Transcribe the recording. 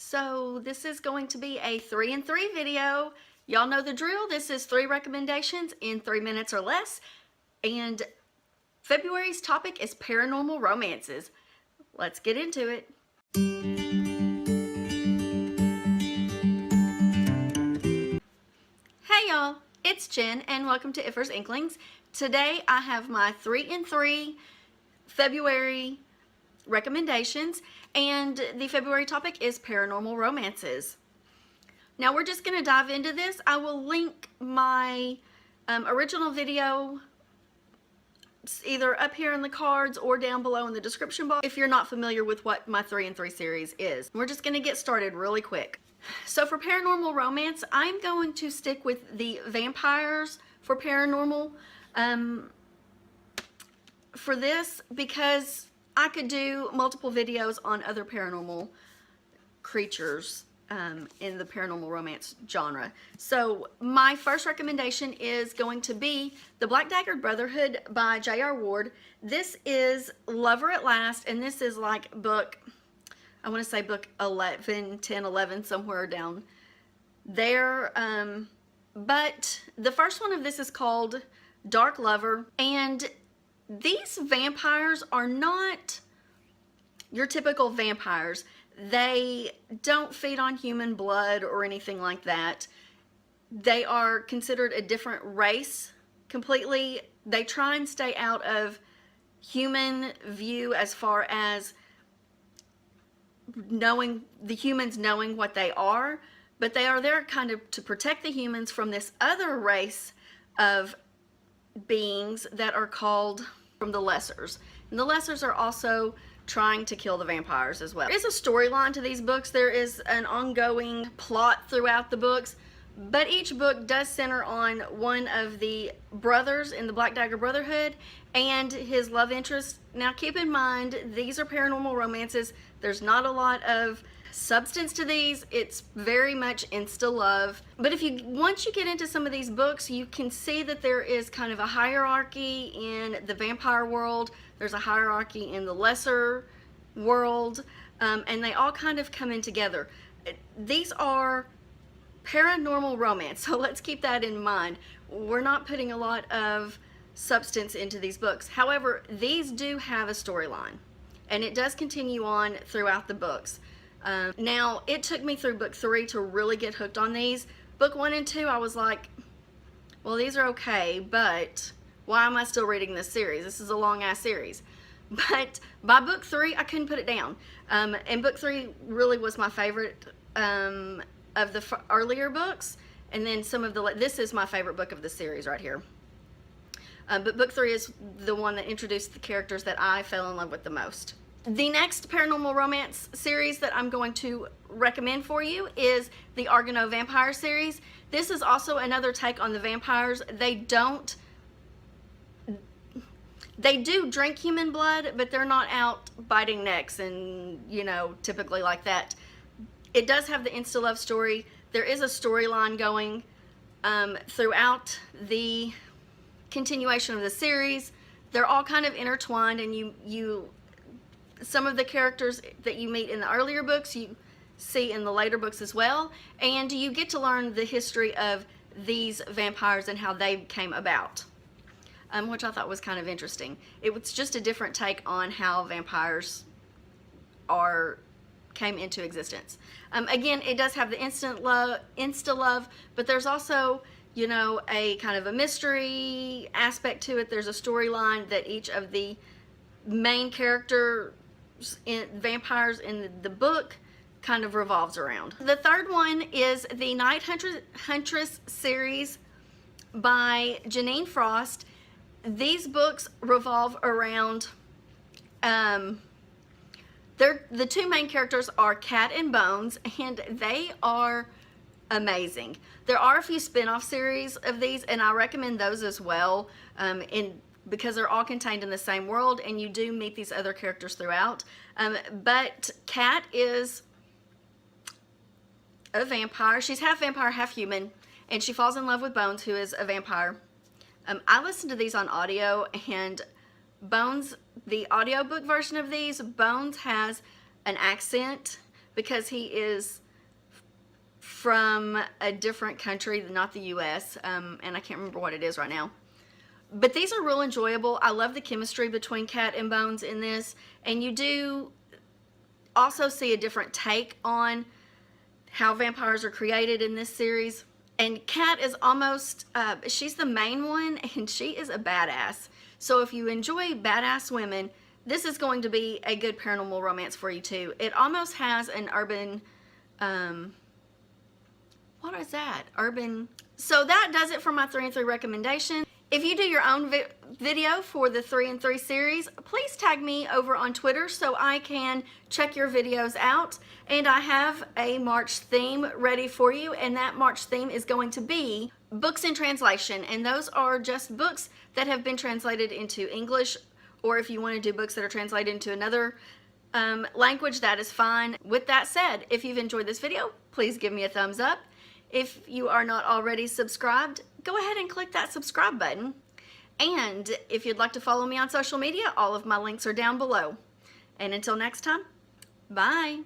So this is going to be a 3 in 3 video. Y'all know the drill. This is 3 recommendations in 3 minutes or less. And February's topic is paranormal romances. Let's get into it. Hey y'all, it's Jen and welcome to Iffer's Inklings. Today I have my 3 in 3 February recommendations, and the February topic is paranormal romances. Now we're just going to dive into this. I will link my original video either up here in the cards or down below in the description box if you're not familiar with what my 3 in 3 series is. We're just going to get started really quick. So for paranormal romance, I'm going to stick with the vampires for paranormal for this, because I could do multiple videos on other paranormal creatures in the paranormal romance genre. So my first recommendation is going to be The Black Dagger Brotherhood by J.R. Ward. This is Lover at Last, and this is like book, I want to say book 11, 10, 11, somewhere down there. But the first one of this is called Dark Lover, and these vampires are not your typical vampires. They don't feed on human blood or anything like that. They are considered a different race completely. They try and stay out of human view as far as knowing the humans knowing what they are, but they are there kind of to protect the humans from this other race of beings that are called from the Lessers. And the Lessers are also trying to kill the vampires as well. There is a storyline to these books. There is an ongoing plot throughout the books, but each book does center on one of the brothers in the Black Dagger Brotherhood and his love interest. Now keep in mind, these are paranormal romances. There's not a lot of substance to these. It's very much insta love. But once you get into some of these books, you can see that there is kind of a hierarchy in the vampire world. There's a hierarchy in the lesser world, and they all kind of come in together. These are paranormal romance, so let's keep that in mind. We're not putting a lot of substance into these books. However, these do have a storyline, and it does continue on throughout the books. Now, it took me through book 3 to really get hooked on these. Book 1 and 2, I was like, well, these are okay, but why am I still reading this series? This is a long-ass series. But by book 3, I couldn't put it down. And book 3 really was my favorite of the earlier books. And then this is my favorite book of the series right here. But book 3 is the one that introduced the characters that I fell in love with the most. The next paranormal romance series that I'm going to recommend for you is the Argano Vampire series. This is also another take on the vampires. They do drink human blood, but they're not out biting necks and, you know, typically like that. It does have the insta-love story. There is a storyline going throughout the continuation of the series. They're all kind of intertwined, and some of the characters that you meet in the earlier books you see in the later books as well, and you get to learn the history of these vampires and how they came about, which I thought was kind of interesting. It was just a different take on how vampires came into existence. Again, it does have the insta love, but there's also, you know, a kind of a mystery aspect to it. There's a storyline that each of the main characters vampires in the book kind of revolves around. The third one is the Night Huntress series by Janine Frost. These books revolve around the two main characters are Cat and Bones, and they are amazing. There are a few spin-off series of these, and I recommend those as well, because they're all contained in the same world, and you do meet these other characters throughout. But Cat is a vampire. She's half vampire, half human, and she falls in love with Bones, who is a vampire. I listened to these on audio, and Bones, the audiobook version of these, Bones has an accent, because he is from a different country, not the US, and I can't remember what it is right now. But these are real enjoyable. I love the chemistry between Kat and Bones in this, and you do also see a different take on how vampires are created in this series. And Kat is almost, she's the main one, and she is a badass. So if you enjoy badass women, this is going to be a good paranormal romance for you too. It almost has an urban, what is that? Urban. So that does it for my 3 and 3 recommendation. If you do your own video for the 3 and 3 series, please tag me over on Twitter so I can check your videos out. And I have a March theme ready for you, and that March theme is going to be books in translation. And those are just books that have been translated into English, or if you want to do books that are translated into another language, that is fine. With that said, if you've enjoyed this video, please give me a thumbs up. If you are not already subscribed, go ahead and click that subscribe button. And if you'd like to follow me on social media, all of my links are down below. And until next time, bye.